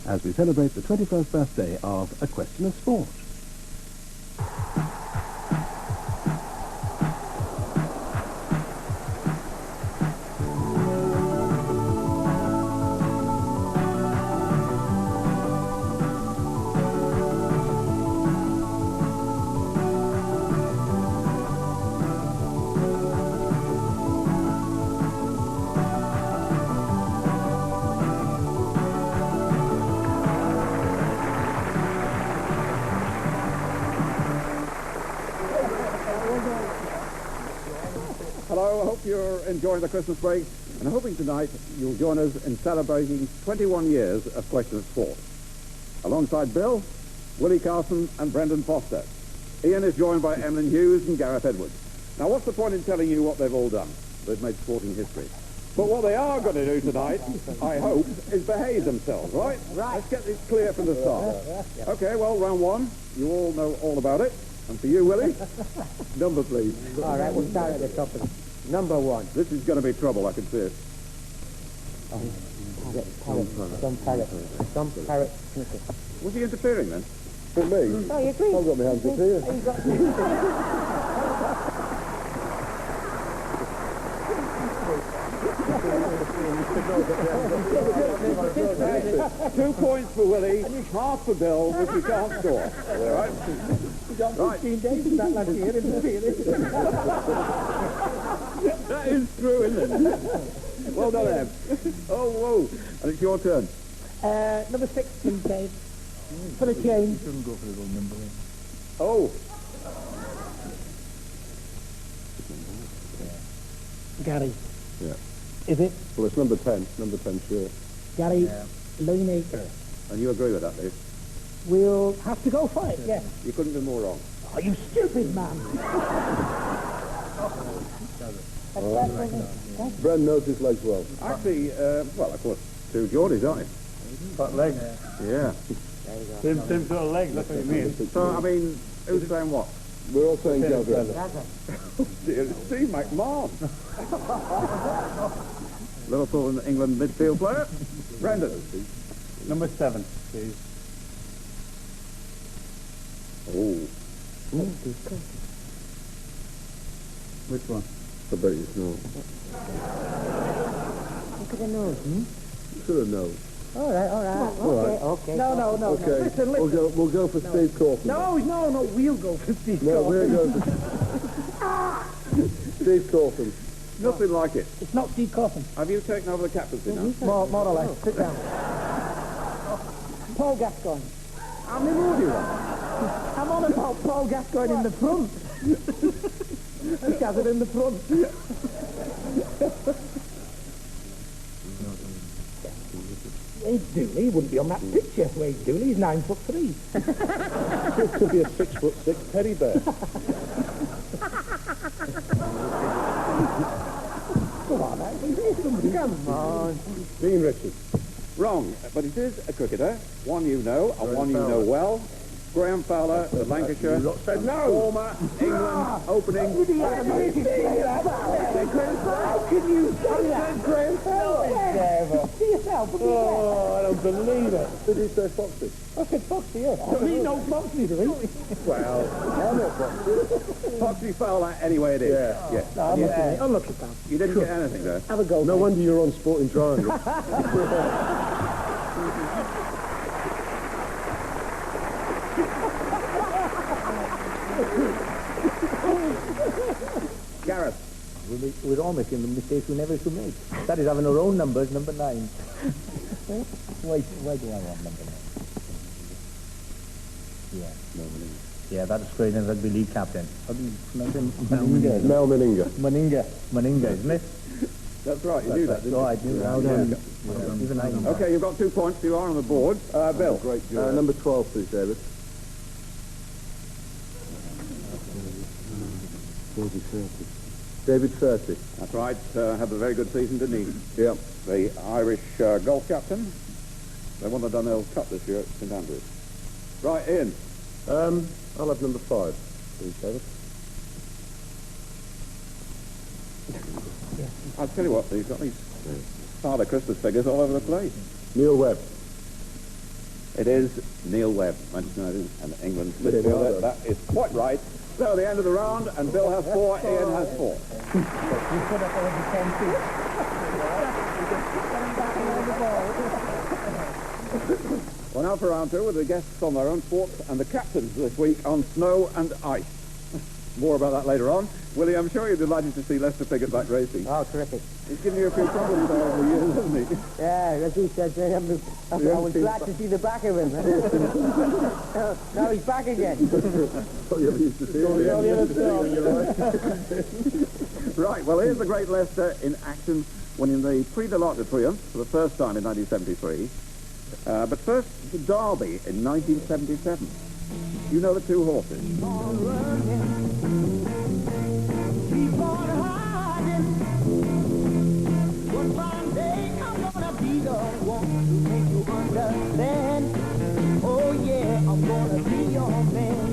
as we celebrate the 21st birthday of A Question of Sport. Hello, I hope you're enjoying the Christmas break, and hoping tonight you'll join us in celebrating 21 years of Question of Sport. Alongside Bill, Willie Carson and Brendan Foster. Ian is joined by Emlyn Hughes and Gareth Edwards. Now, what's the point in telling you what they've all done? They've made sporting history. But what they are going to do tonight, I hope, is behave themselves, right? Right. Let's get this clear from the start. Okay, well, round one, you all know all about it. And for you, Willie, number, please. All right, we'll start at the top of it. Number one. This is going to be trouble, I can see it. Some parrot. Some parrot snicker. Was he interfering then? For me? Oh, you agree? I've got my hands up here. Two points for Willie, half for Bill, which we can't score. All right? Right. 15 days in that last year, That is true, isn't it? Well done, Em. Oh, whoa. And it's your turn. Number 6, please, Dave. For a change. Shouldn't go for the wrong number. Oh. Gary. Yeah. Is it? Well, it's number 10. Number 10, sure. Gary Lineker. And you agree with that, Dave? We'll have to go for it, yes. You couldn't be more wrong. Oh, you stupid man. Bren knows his legs well. Actually, well, of course, two Geordies, aren't you? Got legs. Yeah. Same sort of legs, that's what you mean. So, I mean, who's saying what? We're all saying Gazza. Dear Steve McMahon. Liverpool and England midfield player. Brendan. Number 7, please. Oh. Which one? I bet you know. Look at the nose, You should have known. All right. Okay. No. Okay. Listen. We'll go for Steve Corson. No, we'll go for Steve No, Corson. we'll go for Steve Corson. Nothing like it. It's not Steve Corson. Have you taken over the captaincy now? More or less. Sit down. Paul Gascoigne. How many more do you want? I'm on about Paul Gascoigne in the front. He's gathered in the front. Wade Dooley wouldn't be on that picture. Wade Dooley, he's 9'3". It could be a 6'6" teddy bear. Come on, come on. Dean Richards. Wrong, but it is a cricketer. One you know, and one you know well. Graham Fowler, the Lancashire. said no. Former England opening. How can you say that? Graham Fowler? See yourself. Oh, I don't believe it. Did he say Foxy? I said Foxy, yes. Me no Foxy, do we? Well, I'm not Foxy. Foxy Fowler, anyway it is. Yeah. Yes. No, I'm lucky, pal. You didn't get anything there. Have a go. No mate. wonder you're on Sporting Triangle. Gareth. We're all making the mistakes we never should make. That is having our own numbers, number 9. why do I want number 9? Yeah. Yeah, that's Australian rugby league captain. How do you pronounce him? Mel Meninga. Meninga, isn't it? That's right, you knew that, didn't Oh, you? I knew that. Yeah. Even I know. Okay, you've got 2 points. You are on the board. Bill. Great job. Number 12, please, David. 30. David 30. That's right. Had a very good season, didn't he? Yeah. The Irish golf captain. They won the Dunhill Cup this year at St Andrews. Right, Ian. I'll have number 5, please, David. I'll tell you what, he's got these Father Christmas figures all over the place. Neil Webb. It is Neil Webb, Manchester United and England's midfielder. That is quite right. So the end of the round, and Bill has 4, Ian has 4. Well, now for round 2 with the guests on their own sports and the captains this week on snow and ice. More about that later on. Willie, I'm sure you're delighted to see Lester Piggott back racing. Oh, terrific. He's given you a few problems over the years, hasn't he? Yeah, as he said, I was glad to see the back of him. Now he's back again. Right, well, here's the great Lester in action, winning the Prix de l'Arc de Triomphe for the first time in 1973. But first, the Derby in 1977. You know the two horses. Keep on hiding. One fine day I'm gonna be the one to make you understand. Oh yeah, I'm gonna be your man.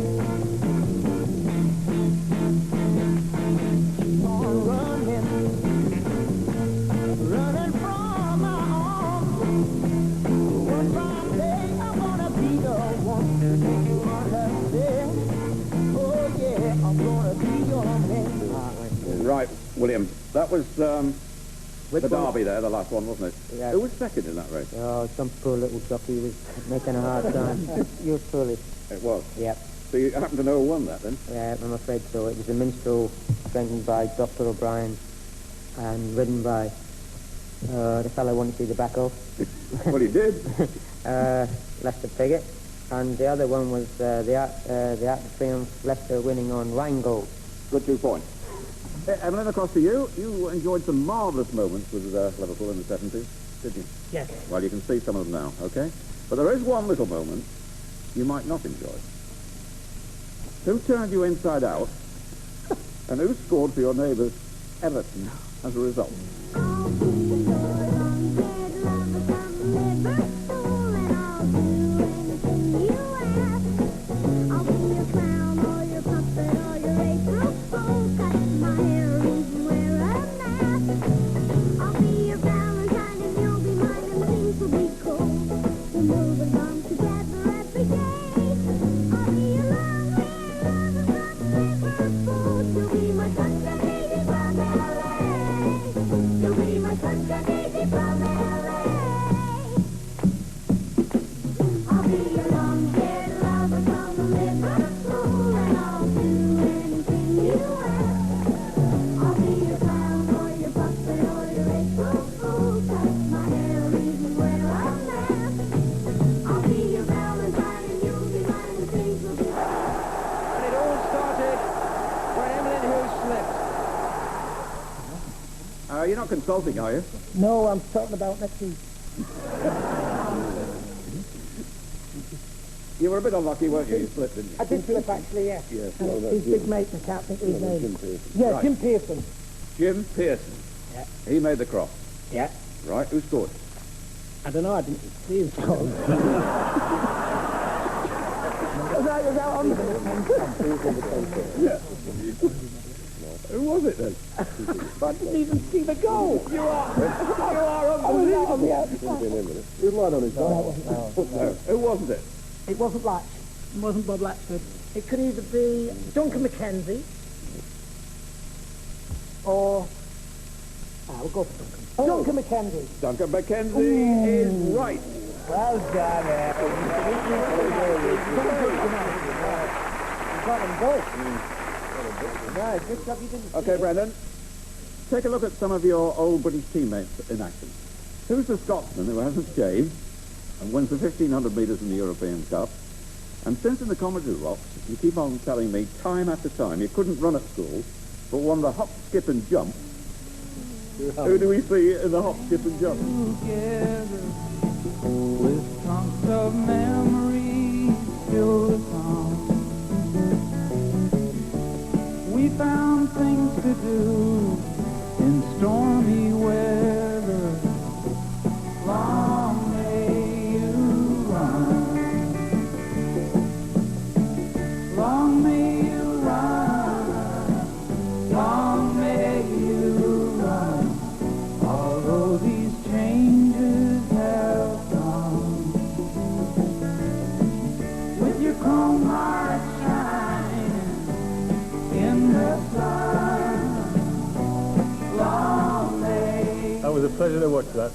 Keep on running, running from my arms. One fine day I'm gonna be the one to make you understand. Oh yeah, I'm gonna be your man. Right, William, that was the Which one? Derby there, the last one, wasn't it? Yeah. Who was second in that race? Oh, some poor little jockey was making a hard time. You were foolish. It was. Yep. So you happen to know who won that then? Yeah, I'm afraid so. It was a minstrel strengthened by Dr. O'Brien and ridden by the fellow I want to see the back of, Well, he did. Lester Piggott. And the other one was the Arc de Triomphe, Leicester winning on Rheingold. Good 2 points. Evelyn, across to you. You enjoyed some marvellous moments with Liverpool in the 70s, did you? Yes. Well, you can see some of them now, okay? But there is one little moment you might not enjoy. Who turned you inside out, and who scored for your neighbours, Everton, as a result? You're not consulting, are you? No, I'm talking about next week. You were a bit unlucky, weren't you? You slipped, didn't you? I did slip, actually, yes. Yes. His big mate, I can't think of his name. Yeah, Right. Jim Pearson. Jim Pearson. Yeah. He made the cross. Yeah. Right, who scored? I don't know, I didn't see him score. Was that on? Who was it then? I didn't even see the goal. You are unbelievable. He lied on his back. No. Who wasn't it? It wasn't Latch. It wasn't Bob Latchford. It could either be Duncan Mackenzie or... we'll go for Duncan. Duncan Mackenzie. Duncan Mackenzie is right. Well done, got them both. Right, good job you didn't. Okay, Brendan. Take a look at some of your old British teammates in action. Who's the Scotsman who hasn't shaved and wins the 1,500 metres in the European Cup? And since in the Commentary Rocks, you keep on telling me time after time you couldn't run at school, but won the hop, skip and jump. Who do we see in the hop, skip and jump? Together with trunks of memories still to come. We found things to do in stormy weather. Long may you run. Long may you run. Long may you run. Although these changes have pleasure to watch that.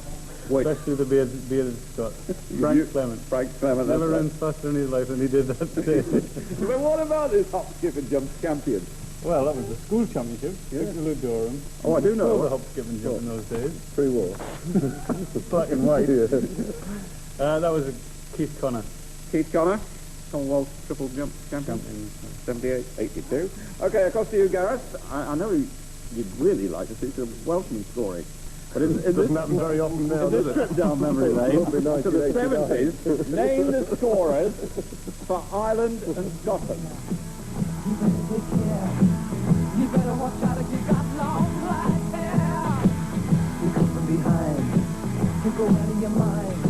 Which? Especially the bearded Scot. Frank Clement. Frank Clement. Never that's ran faster in his life than he did that day. right. Well, what about this hop, skip and jump champion? Well, that was the school championship. Victor Durham. Oh, I do know. The hop, skip and jump in those days. Pre-war. Black and white. That was Keith Connor. Keith Connor, Commonwealth triple jump champion. 78, 82. Okay, across to you, Gareth. I know you'd really like to see some Welshman scoring. But in this, Doesn't happen very often now, in does this it? trip down memory lane Won't be to the 1989. 70s, name the scorers for Ireland and Scotland. You better watch out if you got long black hair. You come from behind, you go out of your mind.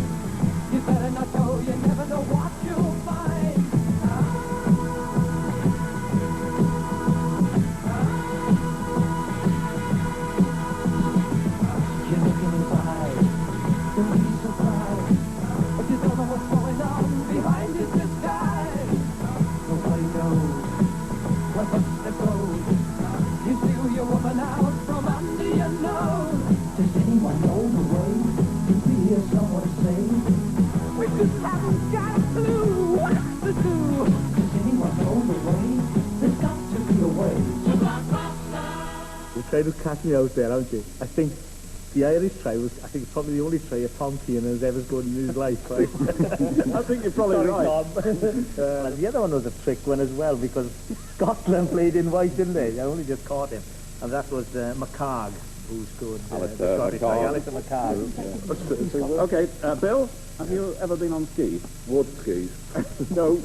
You better not go, you never know what you'll find. You look in his eyes, don't be surprised. But you don't know what's going on behind his disguise. Nobody knows what that goes. You steal your woman out from under your nose. Does anyone know the way? Did we hear someone say? We just haven't got a clue what to do. Does anyone know the way? There's got to be a way. You're trying to catch me out there, aren't you? I think the Irish try was, I think, it's probably the only try a Tom Keenan has ever scored in his life. Right? I think you're probably Sorry, right. Tom. The other one was a trick one as well, because Scotland played in white, didn't they? I only just caught him. And that was McCarg, who scored the Alistair Scottish McCarg. try. Alistair McCarg. Okay, Bill, have you ever been on skis? Wood skis? No,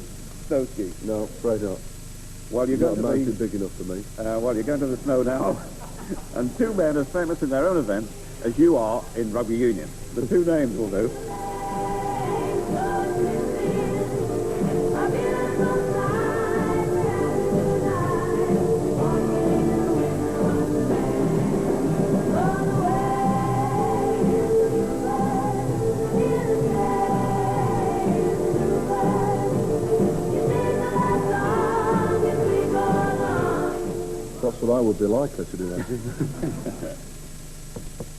snow skis. No, afraid not. Well, you're Not going a to mountain be, big enough for me. well, you're going to the snow now. And two men as famous in their own event as you are in rugby union. The two names will do. That's what I would be like, I should imagine.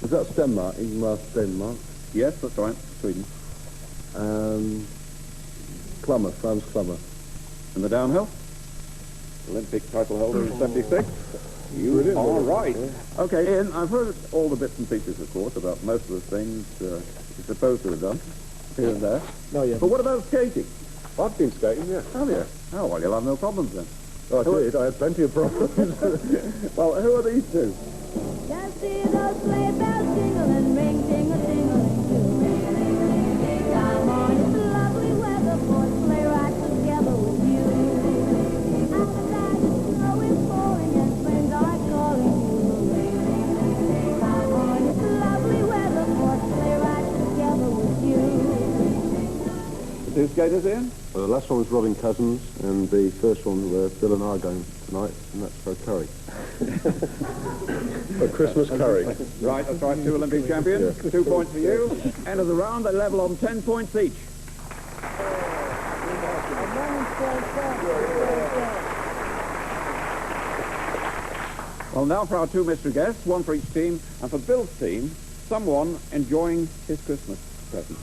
Is that Stenmark? Denmark? Yes, that's right, Sweden. Clemmer, Franz Clemmer. And the downhill? Olympic title holder in 76. You are right. Okay, Ian, I've heard all the bits and pieces, of course, about most of the things you're supposed to have done here and there. No, yeah. But what about skating? I've been skating, yeah. Have you? Oh, well, you'll have no problems then. I did. I had plenty of problems. Well, who are these two? Just see those sleigh bells jingle and ring, ting-a-ting-a-ling too. Come on, it's lovely weather for a sleigh ride together with you. Outside the snow is falling and friends are calling you. Come on, it's lovely weather for a sleigh ride together with you. The two skaters, Ian? The last one was Robin Cousins, and the first one were Bill and I going tonight, and that's for curry. For Christmas curry. Right, that's right, two Olympic champions. 2 points for you. End of the round, they level on 10 points each. Well, now for our two mystery guests, one for each team, and for Bill's team, someone enjoying his Christmas present.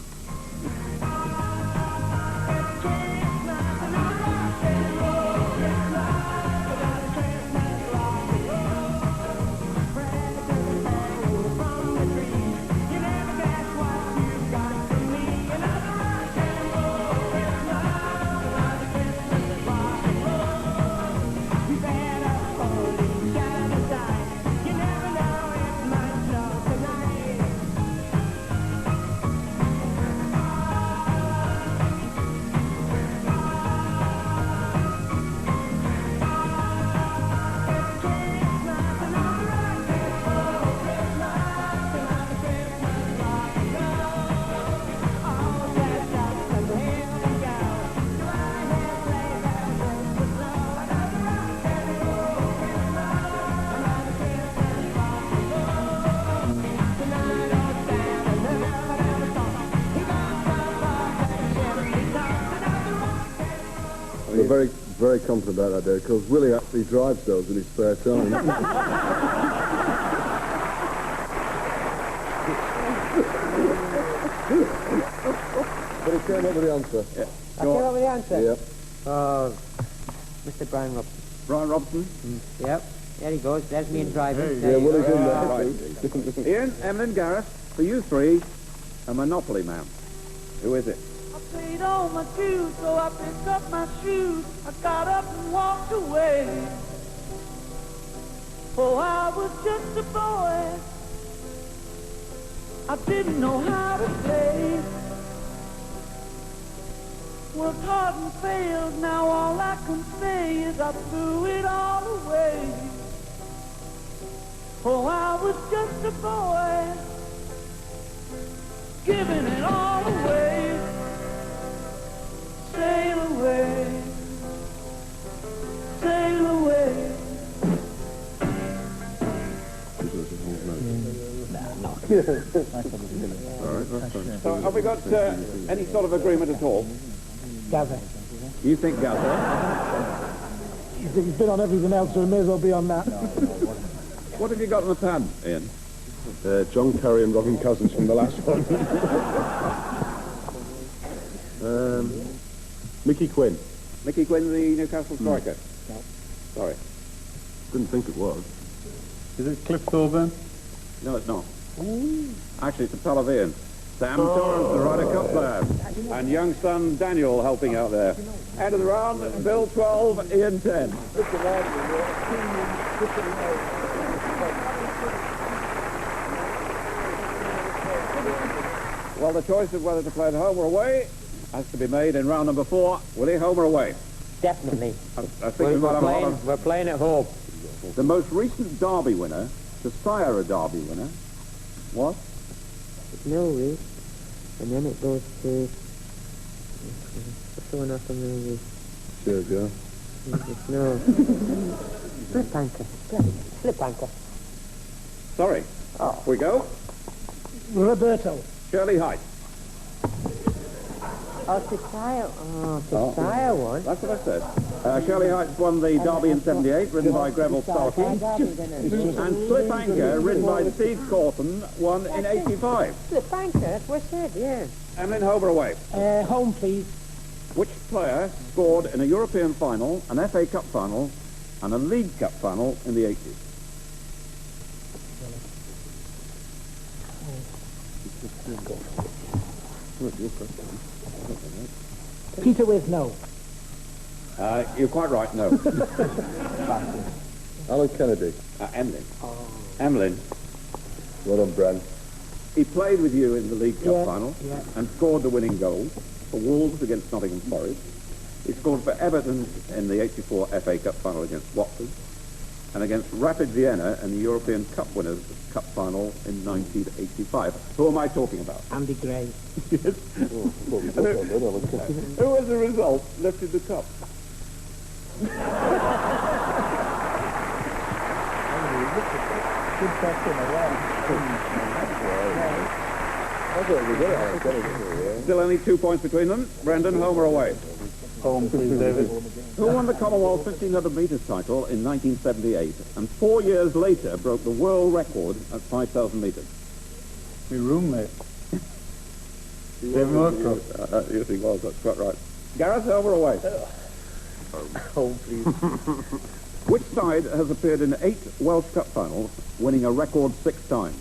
We're very, very confident about that, there, because Willie actually drives those in his spare time. But he came up with the answer. I came up with the answer. Yeah. Oh, Mr. Brian Robson. Brian Robson. Yep. There he goes. There's me in driving. Yeah, Willie's in there. Right. Ian, Emlyn, Gareth, for you three, a Monopoly man. Who is it? I played on my shoes, so I picked up my shoes. I got up and walked away. Oh, I was just a boy. I didn't know how to play. Worked hard and failed. Now all I can say is I threw it all away. Oh, I was just a boy, giving it all away. Sail away, sail away. So have we got any sort of agreement at all? Gather. You think Gather? He's been on everything else, so he may as well be on that. What have you got in the pad, Ian? John Kerry and Robin Cousins from the last one. Mickey Quinn. Mickey Quinn, the Newcastle striker? Sorry. Didn't think it was. Is it Cliff Thorburn? No, it's not. Actually, it's a pal of Ian. Sam Torrance, the Ryder Cup player. And young son Daniel helping out there. End of the round, Bill 12, Ian 10. Well, the choice of whether to play at home or away has to be made in round number 4. Willie, home or away? Definitely. I think we might have a lot of... We're playing at home. The most recent Derby winner, to sire a Derby winner, was? Millwall. And then it goes to... What's the one after Millwall? Sure, yeah. No. Flip anchor. Flip anchor. Sorry. We go. Roberto. Shirley Height. Oh, Tisaya won. That's what I said. Shirley Heights won the Derby in 78, ridden by Greville Starkey. And Flip Anchor, ridden by Steve Corton, won in 85. Flip anchor, that's what I said, yeah. Emlyn, home or away? Home, please. Which player scored in a European final, an FA Cup final, and a League Cup final in the 80s? Peter with no. You're quite right, no. Alan Kennedy. Emlyn. Emlyn. Well done, Bran. He played with you in the League Cup final and scored the winning goal for Wolves against Nottingham Forest. He scored for Everton in the 84 FA Cup final against Watford and against Rapid Vienna in the European Cup Winners' Cup final in 1985. Who am I talking about? Andy Gray. Who, as a result, lifted the cup? Good question, Still only 2 points between them. Brendan, home or away? Home, please, David. Who won the Commonwealth 1500 metres title in 1978 and 4 years later broke the world record at 5,000 metres? My roommate. David Murcroft. Yes, he was. That's quite right. Gareth, home or away? Home, please. Which side has appeared in 8 Welsh Cup finals, winning a record 6 times?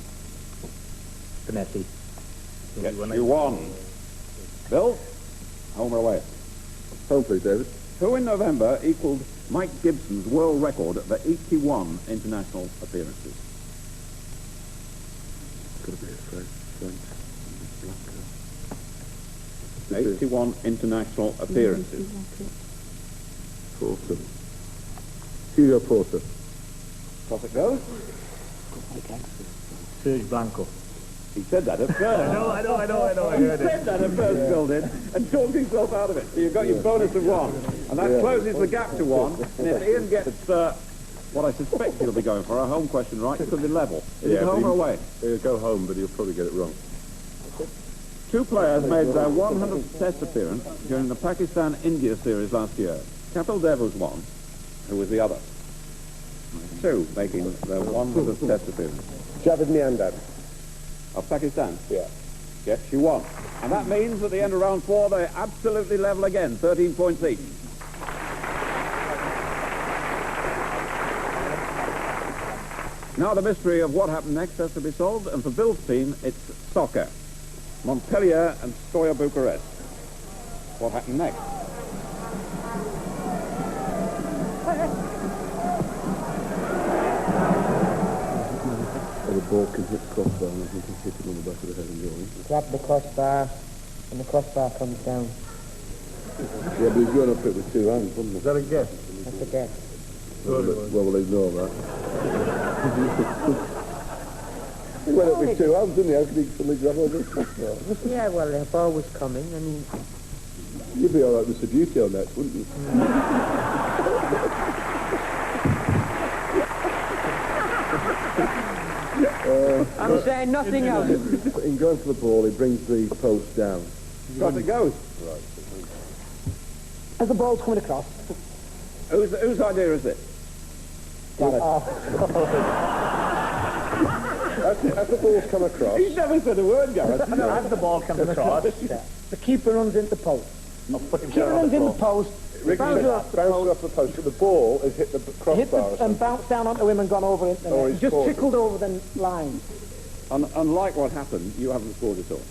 Benetti. Yes, you won. Bill, home or away? Home, please, David. Who in November equalled Mike Gibson's world record for 81 international appearances? Got to be a French. 81 international appearances. Porter. Hugo Porter. Off it goes. Serge Blanco. He said that at first. I know, I He heard it. said that at first, Bill did, and talked himself out of it. So you've got your bonus of 1. And that closes the gap to 1. And if Ian gets what I suspect he'll be going for, a home question right, it could be level. Is it home or away? He'll go home, but he'll probably get it wrong. 2 players made their 100th Test appearance during the Pakistan-India series last year. Kapil Dev was one. Who was the other? 2 making their 100th Test appearance. Javed Miandad. Of Pakistan? Yeah. Yes, she won. And that means at the end of round 4, they're absolutely level again, 13 points each. Now the mystery of what happened next has to be solved, and for Bill's team, it's soccer. Montpellier and Stoya Bucharest. What happened next? Or the ball can hit the crossbar and he can hit it on the back of the head and go in. Grab the crossbar, and the crossbar comes down. Yeah, but he's going up it with 2 hands, wasn't he? Is that a guess? That's a guess. Well, we'll ignore that. He went up with 2 hands, didn't he? How could he suddenly grab over the crossbar? Yeah, well, the ball was coming, and You'd be all right with Subbuteo next, wouldn't you? I'm saying nothing else. In going for the ball, he brings the post down. Across it goes. Right. As the ball's coming across, Whose idea is it? As the ball's come across, He's never said a word, Gareth. No, as the ball comes across, the keeper runs into the post. I'll put him Keeper down on runs the in the floor. post, Ricky bounces off the post, bounced off the post, but the ball has hit the hit crossbar. the, and bounced down onto him and gone over into the Or net. he's Just caught it. trickled over the line. Unlike what happened, you haven't scored at all,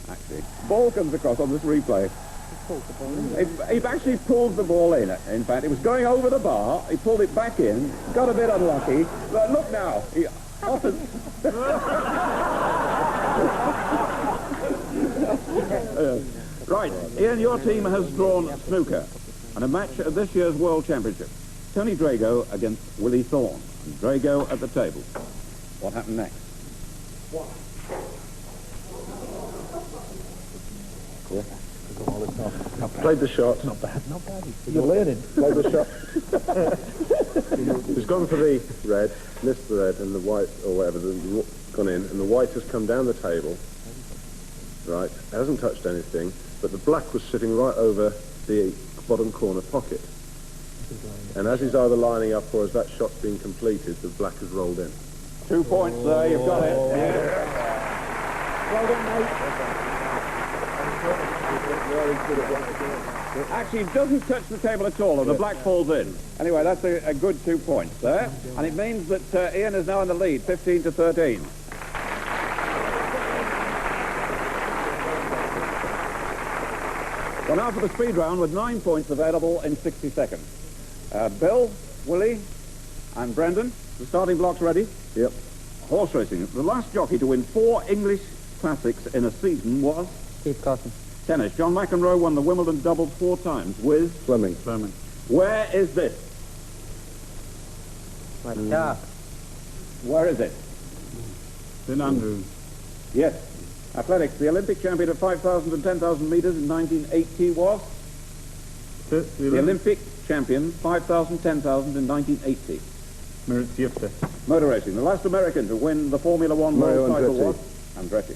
actually. Ball comes across on this replay. He actually pulled the ball in fact. It was going over the bar. He pulled it back in, got a bit unlucky. But look now. He often... Right, Ian, your team has drawn snooker and a match at this year's World Championship. Tony Drago against Willie Thorne. And Drago at the table. What happened next? Played the shot. Not bad, not bad. You're learning. Played the shot. He's gone for the red, missed the red, and the white, or whatever, gone in, and the white has come down the table. Right, it hasn't touched anything, but the black was sitting right over the bottom corner pocket. And as he's either lining up or as that shot's been completed, the black has rolled in. 2 points there, you've got it. Well done, mate. Actually, it doesn't touch the table at all, and the black falls in. Anyway, that's a good 2 points there. And it means that Ian is now in the lead, 15 to 13. Well, now for the speed round with 9 points available in 60 seconds. Bill, Willie, and Brendan, the starting blocks ready? Yep. Horse racing. The last jockey to win 4 English classics in a season was Steve Cotton. tennis. John McEnroe won the Wimbledon doubles 4 times with... Fleming. Where is this? Like sharp. Where is it? St Andrews. Yes. Athletics. The Olympic champion of 5,000 and 10,000 metres in 1980 was... The Olympic champion, 5,000, 10,000 in 1980. Motor racing. The last American to win the Formula One Mario world title Andretti. was... Andretti.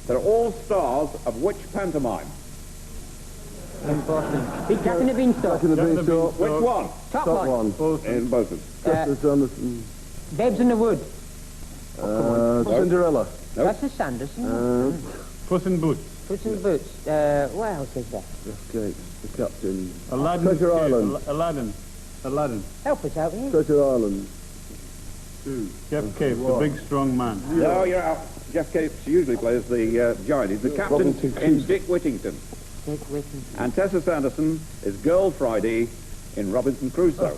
They're all stars of which pantomime? In Boston. Big Captain of Beanstalk. Back in the beanstalk. Which one? Top Top one. one. In both of them. Justice Anderson. Babes in the Wood. Cinderella. Nope. That's a Sanderson. Puss in Boots. Puss in Boots. What else is that? Jeff Gates. The captain. Aladdin. Treasure Island. Aladdin. Help us out here. Treasure Island. Jeff Cave, the big strong man. No, you're out. Jeff Capes usually plays the giant. He's the captain Robinson in Crusoe. Dick Whittington. Dick Whittington. And Tessa Sanderson is Girl Friday in Robinson Crusoe.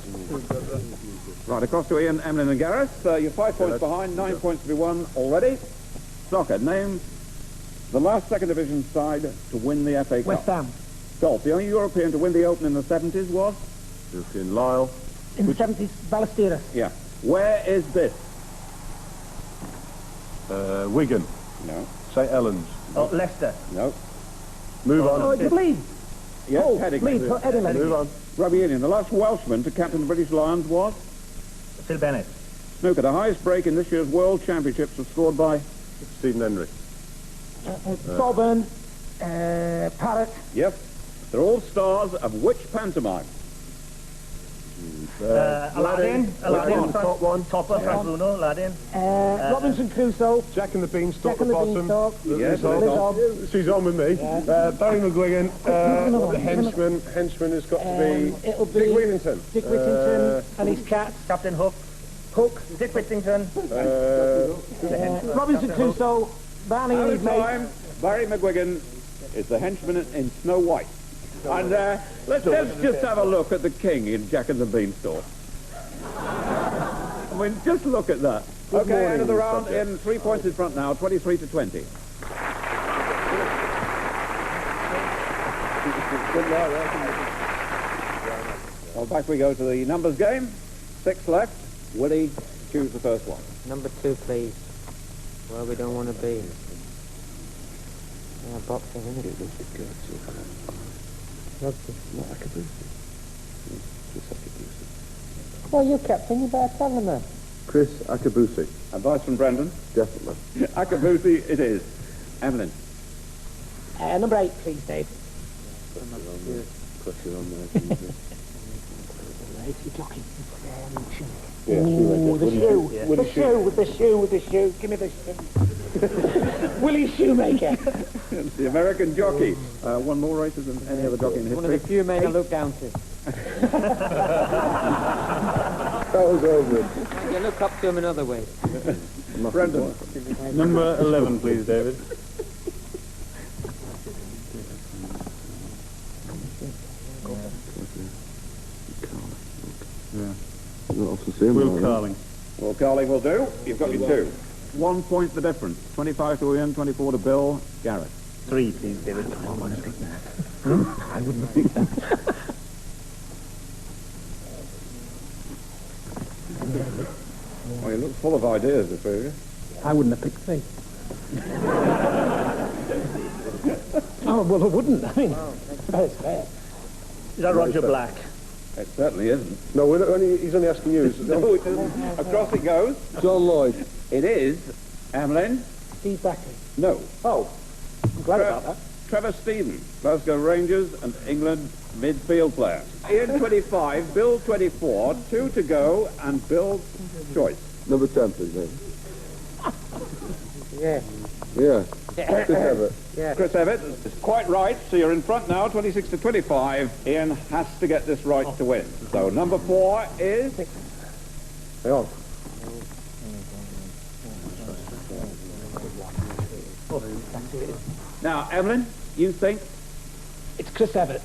Right, across to Ian, Emlyn and Gareth. You're 5 points behind, 9 points to be won already. Soccer, name the last second division side to win the FA Cup. West Ham. Golf, the only European to win the Open in the 70s was? European Lyle. In the 70s, Ballesteros. Yeah. Where is this? Wigan. No. St Helens. Oh, Leicester. No. Move on. Oh, it's Leeds. Yes, Oh, Headingley. Leeds. Headingley. Move on. Rugby Union, the last Welshman to captain the British Lions was? Phil Bennett. Snooker, the highest break in this year's World Championships was scored by? Stephen Henry. Thorburn. Parrott. Yes. They're all stars of which pantomime? Aladdin, top one. Topper, Frank Bruno, Aladdin. Robinson Crusoe. Jack and the Beanstalk Jack and at the bottom. Beanstalk. Yes, Liz She's on with me. Barry McGuigan. another The one. henchman has got to be It'll be Dick Whittington. Dick Whittington and his cat. Captain Hook. Hook. Dick Whittington. Robinson Crusoe. Barney and Out his of mate. time, Barry McGuigan is the henchman in Snow White. And let's just have a look at the king in Jack and the Beanstalk. I mean, just look at that. Okay, end of the round in 3 points in front now, 23 to 20. Well, back we go to the numbers game. 6 left. Willie, choose the first one. Number 2, please. Where we don't want to be. Yeah, boxing, isn't it? Rugby. Well, you captain, you better tell them. Chris Akabusi. Advice from Brendan. Definitely. Akabusi it is. Evelyn. Number 8, please, Dave. Pressure on there. Ooh, the shoe. The shoe. Give me the shoe. Willie Shoemaker. The American jockey. Won more races than any other jockey in One of the history. few men I look down to. That was over. You look up to him in other ways. Brendan. Number 11, please, David. Will Carling. Well, Carling will do. You've got your 2. 1 point the difference. 25 to Ian, 24 to Bill. Gareth. 3, please, David. Oh, you look full of ideas, the three of you. I wouldn't have picked 3. Oh, well, I wouldn't. I mean, that's fair. Is that Roger Black? It certainly isn't. No, he's only asking you. No, it isn't. Across it goes. John Lloyd. It is Emlyn. Steve Backley. No. Oh, I'm glad about that. Trevor Stephen, Glasgow Rangers and England midfield player. Ian 25, Bill 24, 2 to go, and Bill's choice. Number 10, please, mate. Yeah. Yeah. Chris Everett. Yeah. Chris Evett is quite right, so you're in front now, 26 to 25. Ian has to get this right to win. So number 4 is... Hang on. Now, Evelyn, you think? It's Chris Everett.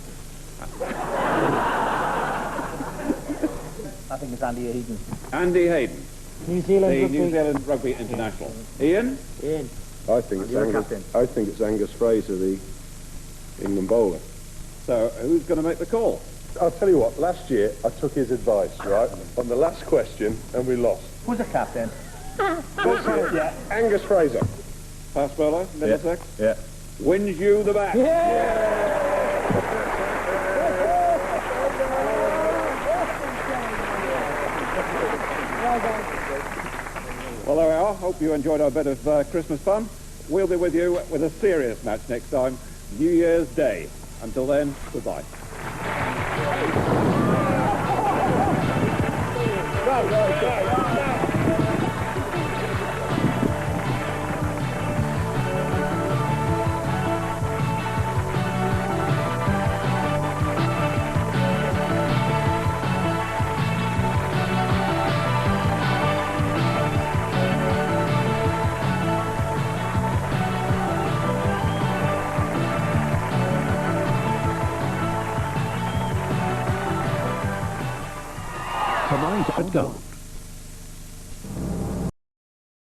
I think it's Andy Hayden. Andy Hayden, New Zealand the rugby. New Zealand Rugby International. Ian? Ian. I think it's Angus Fraser, the England bowler. So who's going to make the call? I'll tell you what, last year I took his advice, right, on the last question, and we lost. Who's the captain? This year, Angus Fraser. Fast bowler, Middlesex? Yeah. Wins you the bat. Well, there we are. Hope you enjoyed our bit of Christmas fun. We'll be with you with a serious match next time, New Year's Day. Until then, goodbye. Tonight at Go.